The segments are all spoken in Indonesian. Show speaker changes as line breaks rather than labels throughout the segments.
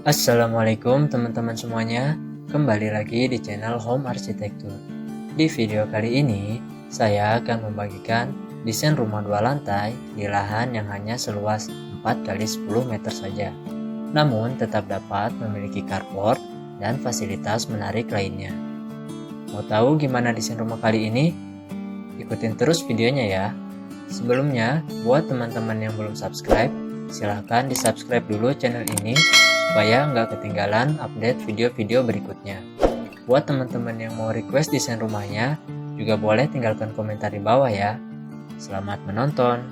Assalamualaikum teman-teman semuanya, kembali lagi di channel Home Arsitektur. Di video kali ini, saya akan membagikan desain rumah 2 lantai di lahan yang hanya seluas 4x10 meter saja. Namun tetap dapat memiliki carport dan fasilitas menarik lainnya. Mau tahu gimana desain rumah kali ini? Ikutin terus videonya ya. Sebelumnya, buat teman-teman yang belum subscribe, silahkan di subscribe dulu channel ini supaya nggak ketinggalan update video-video berikutnya. Buat teman-teman yang mau request desain rumahnya, juga boleh tinggalkan komentar di bawah ya. Selamat menonton!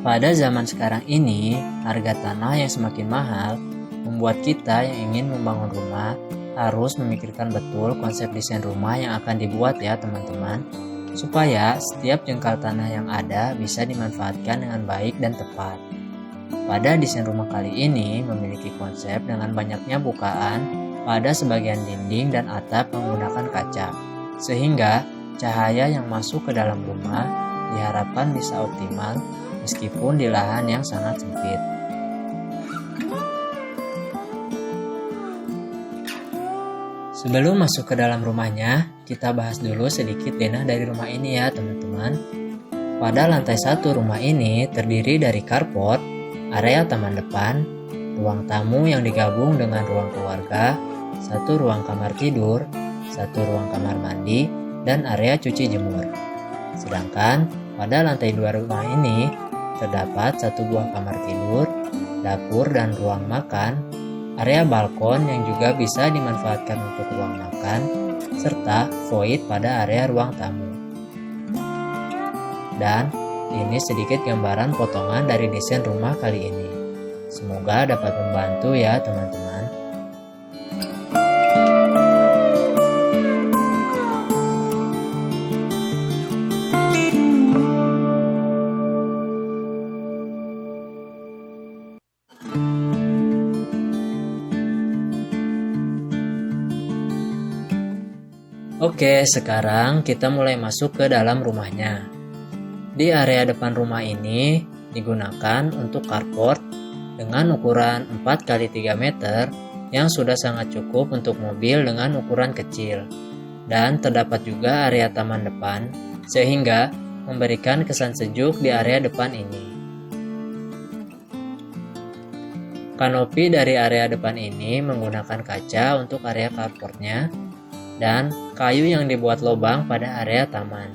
Pada zaman sekarang ini, harga tanah yang semakin mahal membuat kita yang ingin membangun rumah harus memikirkan betul konsep desain rumah yang akan dibuat ya teman-teman, supaya setiap jengkal tanah yang ada bisa dimanfaatkan dengan baik dan tepat. Pada desain rumah kali ini memiliki konsep dengan banyaknya bukaan pada sebagian dinding dan atap menggunakan kaca, sehingga cahaya yang masuk ke dalam rumah diharapkan bisa optimal meskipun di lahan yang sangat sempit. Sebelum masuk ke dalam rumahnya, kita bahas dulu sedikit denah dari rumah ini ya teman-teman. Pada lantai 1 rumah ini terdiri dari carport, area taman depan, ruang tamu yang digabung dengan ruang keluarga, 1 ruang kamar tidur, 1 ruang kamar mandi, dan area cuci jemur. Sedangkan pada lantai 2 rumah ini terdapat 1 buah kamar tidur, dapur dan ruang makan, area balkon yang juga bisa dimanfaatkan untuk ruang makan, serta void pada area ruang tamu. Dan ini sedikit gambaran potongan dari desain rumah kali ini. Semoga dapat membantu ya teman-teman. Oke, sekarang kita mulai masuk ke dalam rumahnya. Di area depan rumah ini digunakan untuk carport dengan ukuran 4x3 meter yang sudah sangat cukup untuk mobil dengan ukuran kecil. Dan terdapat juga area taman depan sehingga memberikan kesan sejuk di area depan ini. Kanopi dari area depan ini menggunakan kaca untuk area carportnya dan kayu yang dibuat lubang pada area taman,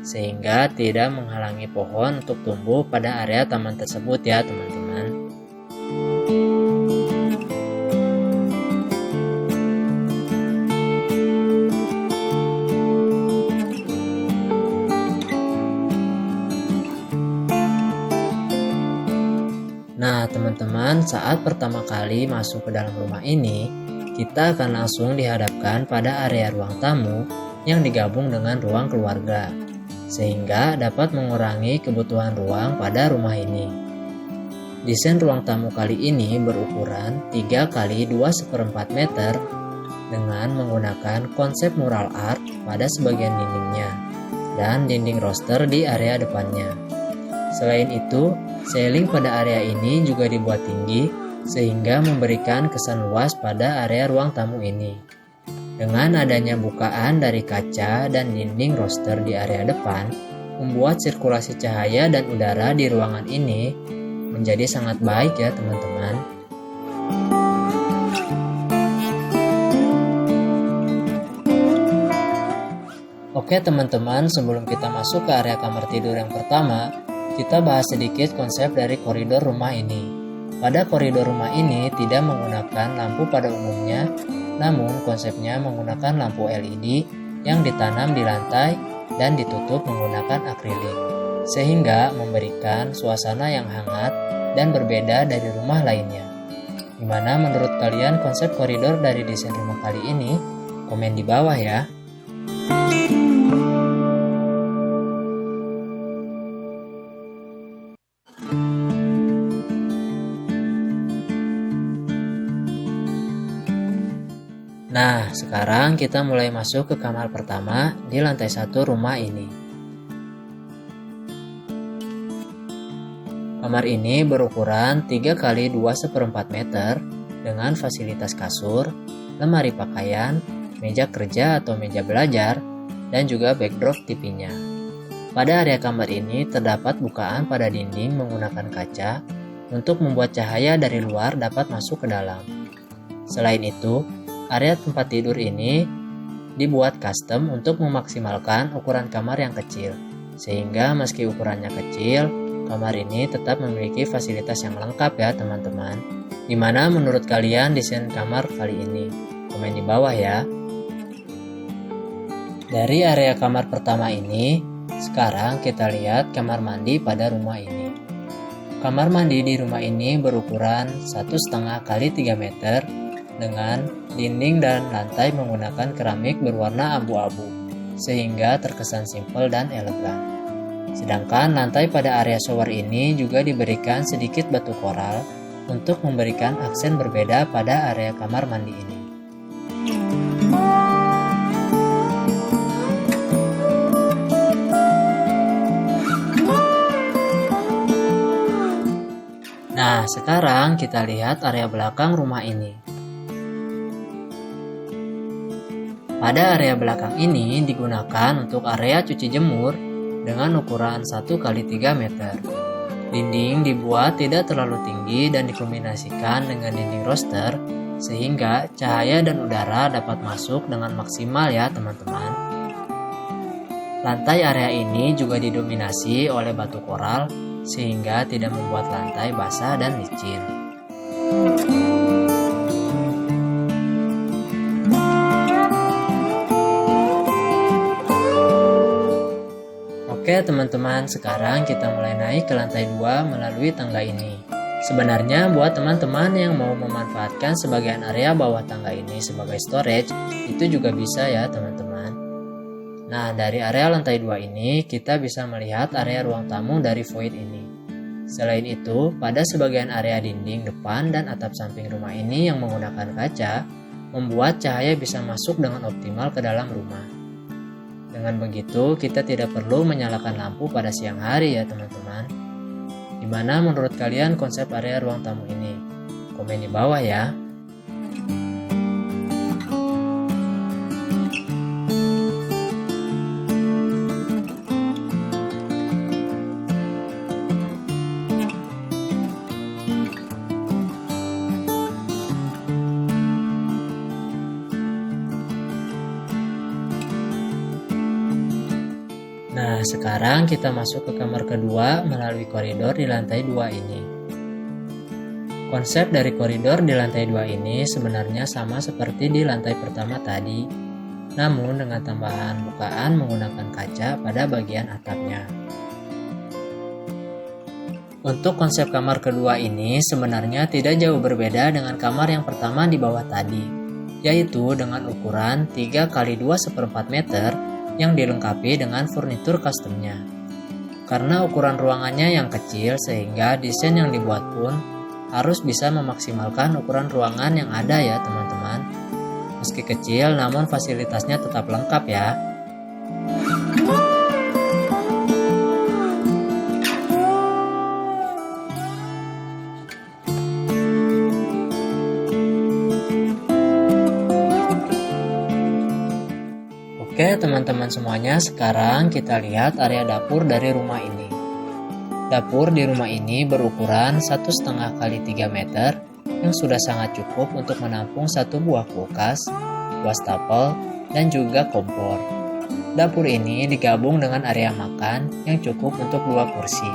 sehingga tidak menghalangi pohon untuk tumbuh pada area taman tersebut ya teman-teman. Nah teman-teman, saat pertama kali masuk ke dalam rumah ini, kita akan langsung dihadapkan pada area ruang tamu yang digabung dengan ruang keluarga, sehingga dapat mengurangi kebutuhan ruang pada rumah ini. Desain ruang tamu kali ini berukuran 3x2/4 meter dengan menggunakan konsep mural art pada sebagian dindingnya dan dinding roster di area depannya. Selain itu, ceiling pada area ini juga dibuat tinggi sehingga memberikan kesan luas pada area ruang tamu ini. Dengan adanya bukaan dari kaca dan dinding roster di area depan, membuat sirkulasi cahaya dan udara di ruangan ini menjadi sangat baik ya teman-teman. Oke teman-teman, sebelum kita masuk ke area kamar tidur yang pertama, kita bahas sedikit konsep dari koridor rumah ini. Pada koridor rumah ini tidak menggunakan lampu pada umumnya, namun konsepnya menggunakan lampu LED yang ditanam di lantai dan ditutup menggunakan akrilik, sehingga memberikan suasana yang hangat dan berbeda dari rumah lainnya. Gimana menurut kalian konsep koridor dari desain rumah kali ini? Komen di bawah ya. Nah, sekarang kita mulai masuk ke kamar pertama di lantai 1 rumah ini. Kamar ini berukuran 3 x 2,4 meter dengan fasilitas kasur, lemari pakaian, meja kerja atau meja belajar, dan juga backdrop TV-nya. Pada area kamar ini terdapat bukaan pada dinding menggunakan kaca untuk membuat cahaya dari luar dapat masuk ke dalam. Selain itu, area tempat tidur ini dibuat custom untuk memaksimalkan ukuran kamar yang kecil, sehingga meski ukurannya kecil, kamar ini tetap memiliki fasilitas yang lengkap ya teman-teman. Gimana menurut kalian desain kamar kali ini? Komen di bawah ya. Dari area kamar pertama ini, sekarang kita lihat kamar mandi pada rumah ini. Kamar mandi di rumah ini berukuran 1,5 x 3 meter dengan dinding dan lantai menggunakan keramik berwarna abu-abu, sehingga terkesan simpel dan elegan. Sedangkan lantai pada area shower ini juga diberikan sedikit batu koral untuk memberikan aksen berbeda pada area kamar mandi ini. Nah, sekarang kita lihat area belakang rumah ini. Pada area belakang ini digunakan untuk area cuci jemur dengan ukuran 1 x 3 meter. Dinding dibuat tidak terlalu tinggi dan dikombinasikan dengan dinding roster sehingga cahaya dan udara dapat masuk dengan maksimal ya teman-teman. Lantai area ini juga didominasi oleh batu koral sehingga tidak membuat lantai basah dan licin. Oke teman-teman, sekarang kita mulai naik ke lantai 2 melalui tangga ini. Sebenarnya buat teman-teman yang mau memanfaatkan sebagian area bawah tangga ini sebagai storage, itu juga bisa ya teman-teman. Nah, dari area lantai 2 ini, kita bisa melihat area ruang tamu dari void ini. Selain itu, pada sebagian area dinding depan dan atap samping rumah ini yang menggunakan kaca, membuat cahaya bisa masuk dengan optimal ke dalam rumah. Dengan begitu, kita tidak perlu menyalakan lampu pada siang hari ya teman-teman. Gimana menurut kalian konsep area ruang tamu ini? Komen di bawah ya. Nah, sekarang kita masuk ke kamar kedua melalui koridor di lantai 2 ini. Konsep dari koridor di lantai 2 ini sebenarnya sama seperti di lantai pertama tadi, namun dengan tambahan bukaan menggunakan kaca pada bagian atapnya. Untuk konsep kamar kedua ini sebenarnya tidak jauh berbeda dengan kamar yang pertama di bawah tadi, yaitu dengan ukuran 3 x 2,4 meter yang dilengkapi dengan furnitur customnya. Karena ukuran ruangannya yang kecil sehingga desain yang dibuat pun harus bisa memaksimalkan ukuran ruangan yang ada ya teman-teman. Meski kecil namun fasilitasnya tetap lengkap ya. Oke teman-teman semuanya, sekarang kita lihat area dapur dari rumah ini. Dapur di rumah ini berukuran 1,5 x 3 meter yang sudah sangat cukup untuk menampung satu buah kulkas, wastafel, dan juga kompor. Dapur ini digabung dengan area makan yang cukup untuk 2 kursi.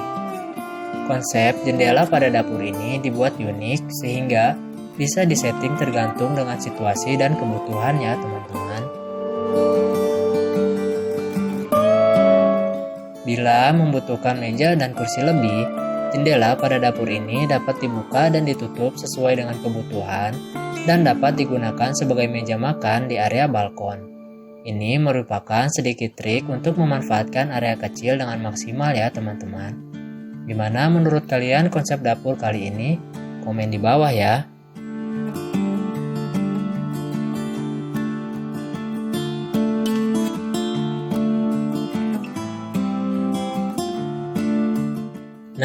Konsep jendela pada dapur ini dibuat unik sehingga bisa disetting tergantung dengan situasi dan kebutuhan ya teman-teman. Bila membutuhkan meja dan kursi lebih, jendela pada dapur ini dapat dibuka dan ditutup sesuai dengan kebutuhan dan dapat digunakan sebagai meja makan di area balkon. Ini merupakan sedikit trik untuk memanfaatkan area kecil dengan maksimal ya teman-teman. Gimana menurut kalian konsep dapur kali ini? Komen di bawah ya.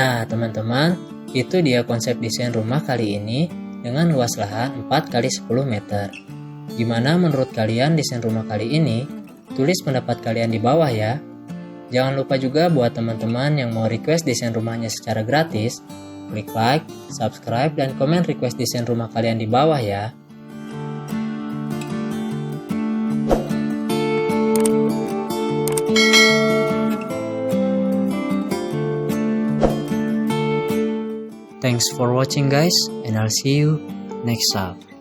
Nah teman-teman, itu dia konsep desain rumah kali ini dengan luas lahan 4 x 10 meter. Gimana menurut kalian desain rumah kali ini? Tulis pendapat kalian di bawah ya. Jangan lupa juga buat teman-teman yang mau request desain rumahnya secara gratis, klik like, subscribe, dan komen request desain rumah kalian di bawah ya. Thanks for watching guys, and I'll see you next time.